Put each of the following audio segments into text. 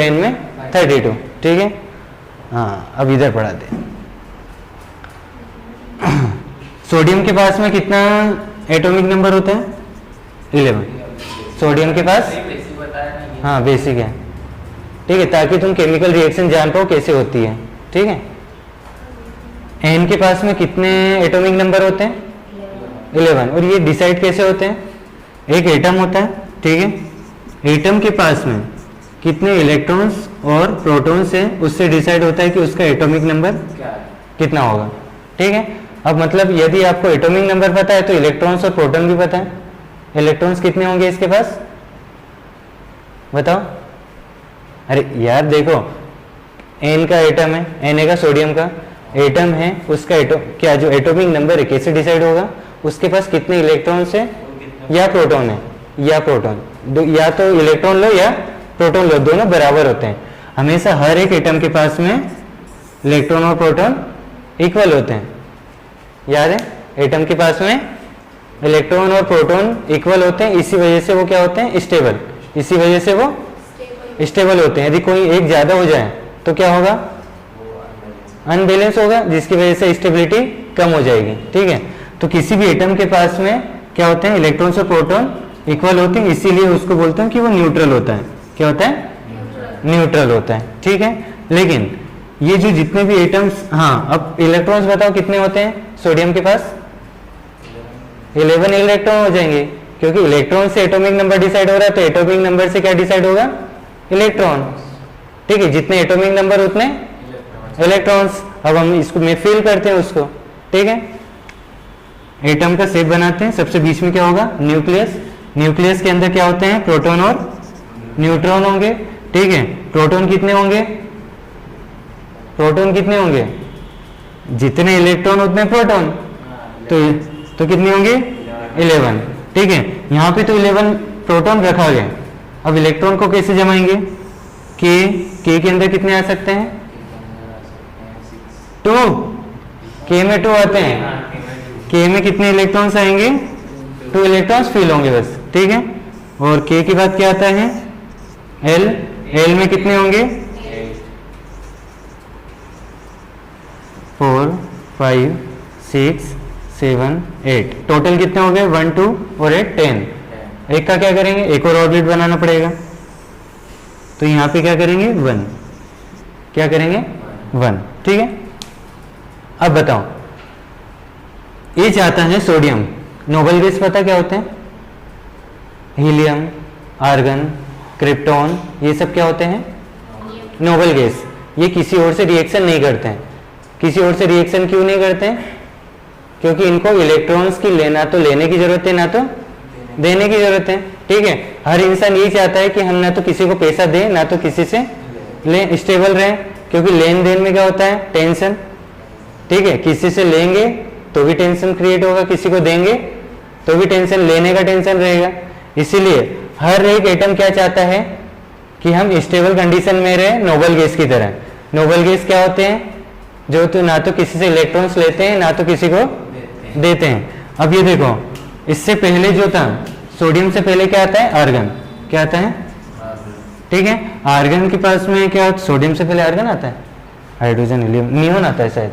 10 में 32, ठीक है। हाँ अब इधर पढ़ाते हैं। सोडियम के पास में कितना एटॉमिक नंबर होता है? 11 सोडियम के पास, हाँ बेसिक है, ठीक है, ताकि तुम केमिकल रिएक्शन जान पाओ कैसे होती है, ठीक है। एन के पास में कितने एटॉमिक नंबर होते हैं? 11। और ये डिसाइड कैसे होते हैं? एक एटम होता है, ठीक है, एटम के पास में कितने इलेक्ट्रॉन्स और प्रोटॉन्स है उससे डिसाइड होता है कि उसका एटॉमिक नंबर कितना होगा, ठीक है। अब मतलब यदि आपको एटॉमिक नंबर पता है तो इलेक्ट्रॉन्स और प्रोटॉन भी पता है। इलेक्ट्रॉन्स कितने होंगे इसके पास, बताओ? अरे यार देखो, एन का एटम है, एन का सोडियम का एटम है, उसका क्या जो एटॉमिक नंबर है कैसे डिसाइड होगा? उसके पास कितने इलेक्ट्रॉन्स है या प्रोटॉन है, या प्रोटॉन, या तो इलेक्ट्रॉन लो या प्रोटॉन लो, दोनों बराबर होते हैं। हमेशा हर एक एटम के पास में इलेक्ट्रॉन और प्रोटॉन इक्वल होते हैं, याद है? एटम के पास में इलेक्ट्रॉन और प्रोटॉन इक्वल होते हैं, इसी वजह से वो क्या होते हैं? स्टेबल। इसी वजह से वो स्टेबल होते हैं। यदि कोई एक ज्यादा हो जाए तो क्या होगा? अनबैलेंस होगा, जिसकी वजह से स्टेबिलिटी कम हो जाएगी, ठीक है। तो किसी भी एटम के पास में क्या होते हैं? इलेक्ट्रॉन्स और प्रोटॉन इक्वल होते हैं, इसीलिए उसको बोलते हैं कि वो न्यूट्रल होता है। क्या होता है? न्यूट्रल होता है, ठीक है। लेकिन ये जो जितने भी एटम्स, हाँ अब इलेक्ट्रॉन्स बताओ कितने होते हैं सोडियम के पास? 11 इलेक्ट्रॉन हो जाएंगे, क्योंकि इलेक्ट्रॉन से एटॉमिक नंबर डिसाइड हो रहा है, तो एटॉमिक नंबर से क्या डिसाइड होगा? इलेक्ट्रॉन, ठीक है। जितने एटॉमिक नंबर उतने इलेक्ट्रॉन्स। अब हम इसको में फिल करते हैं उसको, ठीक है। एटम का शेप बनाते हैं, सबसे बीच में क्या होगा? न्यूक्लियस। न्यूक्लियस के अंदर क्या होते हैं? प्रोटॉन और न्यूट्रॉन होंगे, ठीक है। प्रोटॉन कितने होंगे? प्रोटॉन कितने होंगे? जितने इलेक्ट्रॉन उतने प्रोटॉन, तो कितने होंगे? 11, ठीक है। यहाँ पे तो 11 प्रोटॉन रखा गया। अब इलेक्ट्रॉन को कैसे जमाएंगे? के के अंदर कितने आ सकते हैं? 2, के में 2 आते हैं। के में कितने इलेक्ट्रॉन्स आएंगे? 2 इलेक्ट्रॉन्स फिल होंगे बस, ठीक है। और के के बाद क्या आता है? एल। एल में कितने होंगे? 4, 5, 6, 7, 8। टोटल कितने हो गए? 1, 2 और 8, 10। एक का क्या करेंगे? एक और ऑर्बिट बनाना पड़ेगा, तो यहाँ पे क्या करेंगे? 1। क्या करेंगे? 1, ठीक है। अब बताओ, ये चाहता है सोडियम। नोबल गैस पता क्या होते हैं? हीलियम, आर्गन, क्रिप्टॉन, ये सब क्या होते हैं? Noble gas. ये किसी और से रिएक्शन नहीं करते हैं। किसी और से रिएक्शन क्यों नहीं करते हैं? क्योंकि इनको इलेक्ट्रॉन्स की ना तो लेने की जरूरत है ना तो देने की जरूरत है, ठीक है। हर इंसान ये चाहता है कि हम ना तो किसी को पैसा दें ना तो किसी से ले, स्टेबल रहें, क्योंकि लेन देन में क्या होता है? टेंशन, ठीक है। किसी से लेंगे तो भी टेंशन क्रिएट होगा, किसी को देंगे तो भी टेंशन, लेने का टेंशन रहेगा। इसीलिए हर एक एटम क्या चाहता है? कि हम स्टेबल कंडीशन में रहे, नोबल गैस की तरह। नोबल गैस क्या होते हैं? जो तो ना तो किसी से इलेक्ट्रॉन्स लेते हैं ना तो किसी को देते हैं। अब ये देखो, इससे पहले जो था सोडियम से पहले क्या आता है? आर्गन। क्या आता है? ठीक है। आर्गन के पास में क्या? सोडियम से पहले आर्गन आता है, हाइड्रोजन हीलियम, नियोन आता है शायद,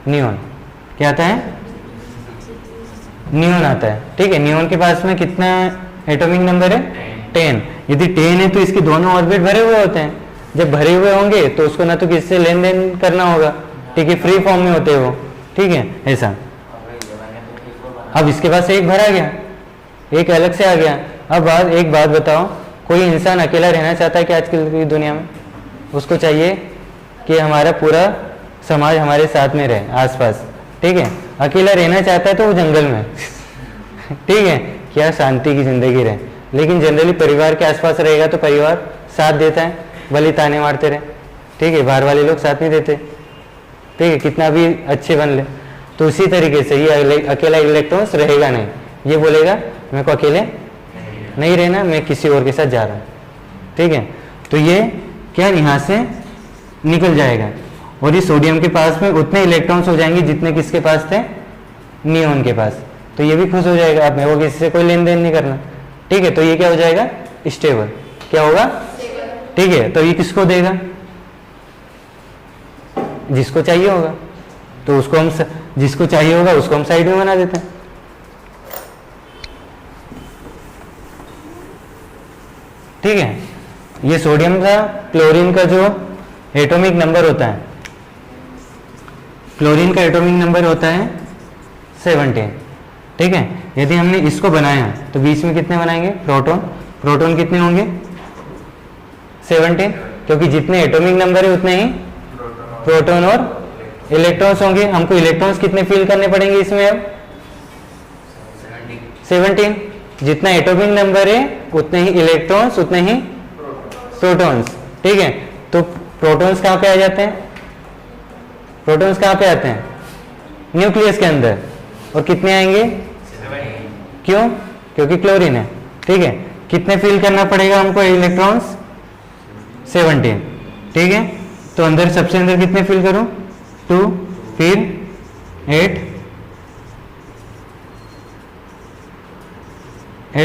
नियोन। क्या आता है? नियोन आता है, ठीक है। नियोन के पास में कितना एटॉमिक नंबर है? 10। यदि 10 है तो इसके दोनों ऑर्बिट भरे हुए होते हैं। जब भरे हुए होंगे तो उसको ना तो किससे लेन देन करना होगा, ठीक है, फ्री फॉर्म में होते हैं वो, ठीक है, ऐसा। अब इसके पास एक भरा गया, एक अलग से आ गया। अब एक बात बताओ, कोई इंसान अकेला रहना चाहता है कि आजकल की दुनिया में? उसको चाहिए कि हमारा पूरा समाज हमारे साथ में रहे, आसपास, ठीक है। अकेला रहना चाहता है तो वो जंगल में ठीक है, क्या शांति की जिंदगी रहे। लेकिन जनरली परिवार के आसपास रहेगा तो परिवार साथ देता है, भले ताने मारते रहे, ठीक है, बाहर वाले लोग साथ नहीं देते, ठीक है, कितना भी अच्छे बन ले। तो उसी तरीके से ये अकेला इलेक्ट्रॉन्स रहेगा नहीं, ये बोलेगा मेरे को अकेले नहीं रहना, मैं किसी और के साथ जा रहा हूँ, ठीक है। तो ये क्या यहाँ से निकल जाएगा और ये सोडियम के पास में उतने इलेक्ट्रॉन्स हो जाएंगे जितने किसके पास थे? नियोन के पास। तो ये भी खुश हो जाएगा, अब मेरे को किसी से कोई लेन देन नहीं करना, ठीक है। तो ये क्या हो जाएगा? स्टेबल। क्या होगा? ठीक है, तो ये किसको देगा? जिसको चाहिए होगा, तो उसको हम जिसको चाहिए होगा उसको हम साइड में बना देते हैं। ठीक है, ये सोडियम का क्लोरीन का जो एटॉमिक नंबर होता है, क्लोरीन का एटॉमिक नंबर होता है 17। ठीक है, यदि हमने इसको बनाया तो बीच में कितने बनाएंगे? प्रोटॉन। प्रोटॉन कितने होंगे? 17, क्योंकि जितने एटॉमिक नंबर है उतने ही प्रोटॉन और इलेक्ट्रॉन्स होंगे। हमको इलेक्ट्रॉन्स कितने फिल करने पड़ेंगे इसमें? अब 17। जितना एटॉमिक नंबर है उतने ही इलेक्ट्रॉन्स, उतने ही प्रोटॉन्स। ठीक है, तो प्रोटॉन्स कहाँ पे आ जाते हैं? प्रोटॉन्स कहाँ पे आते हैं? न्यूक्लियस के अंदर। और कितने आएंगे? क्यों? क्योंकि क्लोरीन है। ठीक है, कितने फिल करना पड़ेगा हमको इलेक्ट्रॉन्स? 17। ठीक है, तो अंदर सबसे अंदर कितने फिल करूं? 2, फिर 8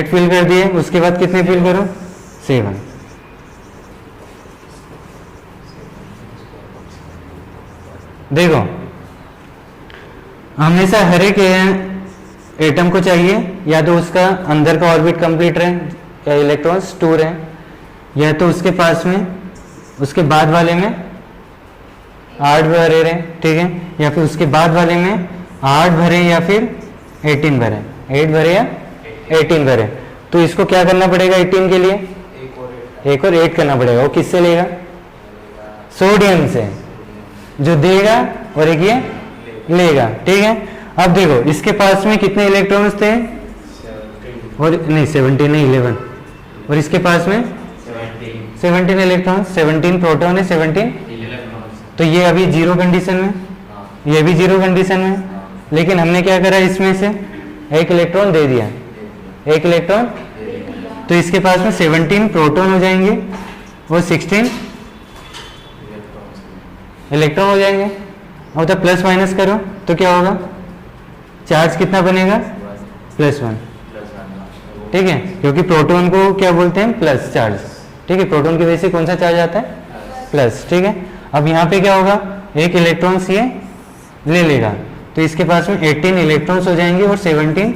फिल कर दिए। उसके बाद कितने फिल करूं? 7। देखो, हमेशा हर एक एटम को चाहिए या तो उसका अंदर का ऑर्बिट कंप्लीट रहे या इलेक्ट्रॉन्स 2 रहे, या तो उसके पास में उसके बाद वाले में 8 भरे रहे। ठीक है, या फिर उसके बाद वाले में 8 भरे या फिर 18 भरे, 8 भरे या 18 भरे। तो इसको क्या करना पड़ेगा? 18 के लिए एक और 8 करना पड़ेगा। वो किससे लेगा? सोडियम से, जो देगा और एक ये लेगा। ठीक है, अब देखो इसके पास में कितने इलेक्ट्रॉन्स थे? और नहीं 17 नहीं 11, और इसके पास में 17 इलेक्ट्रॉन, 17 प्रोटॉन है, 17 तो ये अभी जीरो कंडीशन में, ये भी जीरो कंडीशन में। लेकिन हमने क्या करा? इसमें से एक इलेक्ट्रॉन दे दिया, एक इलेक्ट्रॉन, तो इसके पास में 17 प्रोटॉन हो जाएंगे और 16 इलेक्ट्रॉन हो जाएंगे। और तो प्लस माइनस करो तो क्या होगा? चार्ज कितना बनेगा? +1। ठीक है, क्योंकि प्रोटॉन को क्या बोलते हैं? Plus charge. ठीक है, प्रोटॉन की वजह से कौन सा चार्ज आता है? प्लस। ठीक है, अब यहाँ पे क्या होगा? एक इलेक्ट्रॉन्स ये ले लेगा, तो इसके पास में 18 इलेक्ट्रॉन्स हो जाएंगे और 17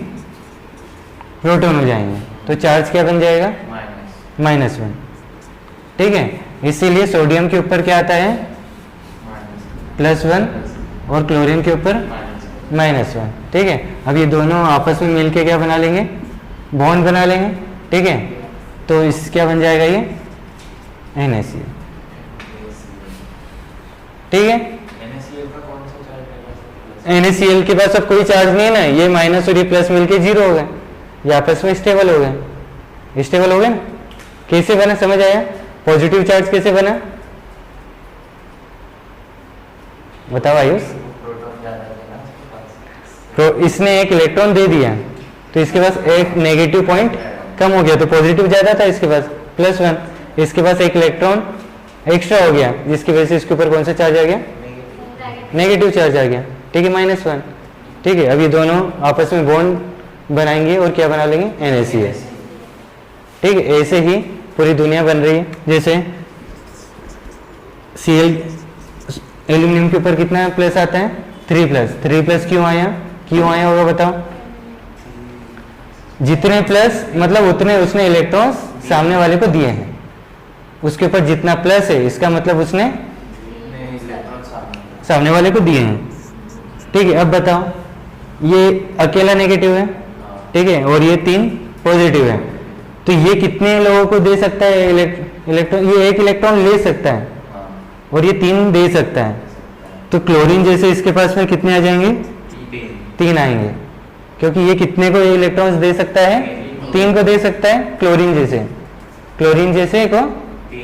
प्रोटॉन हो जाएंगे। तो चार्ज क्या बन जाएगा? -1। ठीक है, इसीलिए सोडियम के ऊपर क्या आता है? +1 और क्लोरीन के ऊपर -1। ठीक है, अब ये दोनों आपस में मिलके क्या बना लेंगे? बॉन्ड बना लेंगे। ठीक है, तो इस क्या बन जाएगा? ये NaCl। ठीक है, NaCl के पास अब कोई चार्ज नहीं है ना, ये माइनस और ये प्लस मिलके 0 हो गए, ये आपस में स्टेबल हो गए। स्टेबल हो गए ना? कैसे बना? समझ आया? पॉजिटिव चार्ज कैसे बना? बताओ आयुष। तो इसने एक इलेक्ट्रॉन दे दिया, तो इसके पास एक नेगेटिव पॉइंट कम हो गया, तो पॉजिटिव ज्यादा था, इसके पास +1। इसके पास एक इलेक्ट्रॉन एक्स्ट्रा हो गया, जिसकी वजह से इसके ऊपर कौन सा चार्ज आ गया? नेगेटिव चार्ज आ गया। ठीक है, -1। ठीक है, अब ये दोनों आपस में बॉन्ड बनाएंगे और क्या बना लेंगे? NaCl। ठीक है, ऐसे ही पूरी दुनिया बन रही है। जैसे Cl, एल्यूमिनियम के ऊपर कितना प्लस आता है? 3+। क्यों आया? क्यों आया होगा बताओ? जितने प्लस मतलब उतने उसने इलेक्ट्रॉन्स सामने वाले को दिए हैं। उसके ऊपर जितना प्लस है इसका मतलब उसने सामने वाले को दिए हैं। ठीक है, अब बताओ, ये अकेला नेगेटिव है, ठीक है, और ये 3 पॉजिटिव है, तो ये कितने लोगों को दे सकता है इलेक्ट्रॉन? ये एक इलेक्ट्रॉन ले सकता है और ये 3 दे सकता है। तो क्लोरीन जैसे इसके पास में कितने आ जाएंगे? 3 आएंगे, क्योंकि ये कितने को इलेक्ट्रॉन्स दे सकता है? 3 को दे सकता है। क्लोरीन जैसे को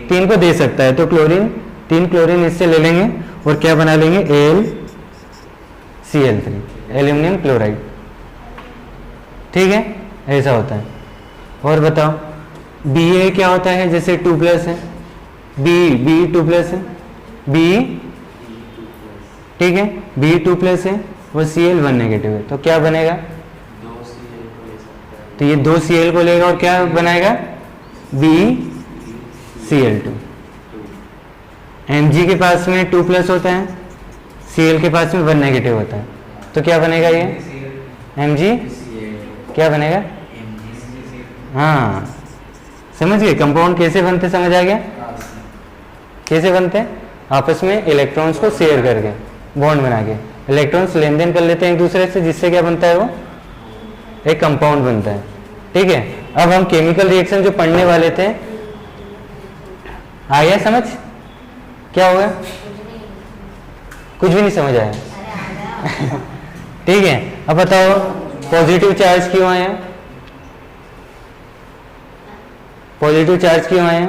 3 को दे सकता है, तो क्लोरीन 3 क्लोरीन इससे ले लेंगे और क्या बना लेंगे? AlCl3, aluminium chloride. ठीक है, ऐसा होता है। और बताओ, Ba क्या होता है? जैसे 2+ है, Be 2+ है, Be, ठीक है, Be 2+ है और Cl 1 नेगेटिव है, तो क्या बनेगा? तो ये 2 Cl को लेगा और क्या बनाएगा? BeCl2। Mg के पास में 2 प्लस होता है, Cl के पास में 1 नेगेटिव होता है, तो क्या बनेगा ये Mg क्या बनेगा? हाँ समझ गए कंपाउंड कैसे बनते, समझ आ गया कैसे बनते हैं? आपस में इलेक्ट्रॉन्स को शेयर करके बॉन्ड बना के इलेक्ट्रॉन्स लेन देन कर लेते हैं एक दूसरे से, जिससे क्या बनता है वो एक कंपाउंड बनता है। ठीक है, अब हम केमिकल रिएक्शन जो पढ़ने वाले थे, आया समझ? क्या होगा? कुछ भी नहीं समझ आया? ठीक है, अब बताओ पॉजिटिव चार्ज क्यों आया? पॉजिटिव चार्ज क्यों आया?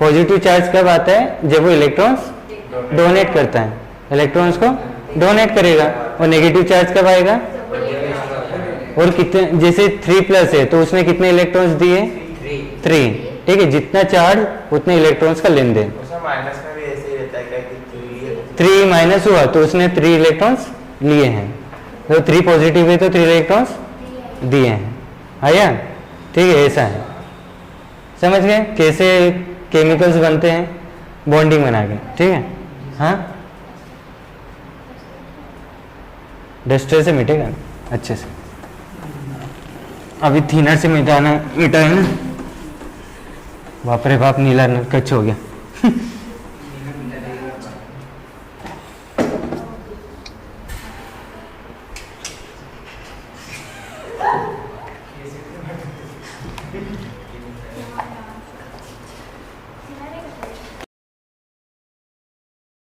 पॉजिटिव चार्ज कब आता है? जब वो इलेक्ट्रॉन्स डोनेट करता है, इलेक्ट्रॉन्स को डोनेट करेगा। और नेगेटिव चार्ज कब आएगा? और कितने, जैसे 3 प्लस है तो उसने कितने इलेक्ट्रॉन्स दिए? 3। ठीक है, जितना चार्ज उतने इलेक्ट्रॉन्स का लेन देन। माइनस में भी ऐसे ही रहता है क्या कि 3 माइनस हुआ तो उसने 3 इलेक्ट्रॉन्स लिए हैं, तो 3 पॉजिटिव है तो 3 इलेक्ट्रॉन्स दिए हैं। आया? ठीक है, ऐसा है। समझ गए कैसे केमिकल्स बनते हैं बॉन्डिंग बना के? ठीक है, हाँ डस्टर से मिटेगा अच्छे से, अभी थिनर से मिटाना है ना। बाप रे बाप, नीला कच्छ हो गया।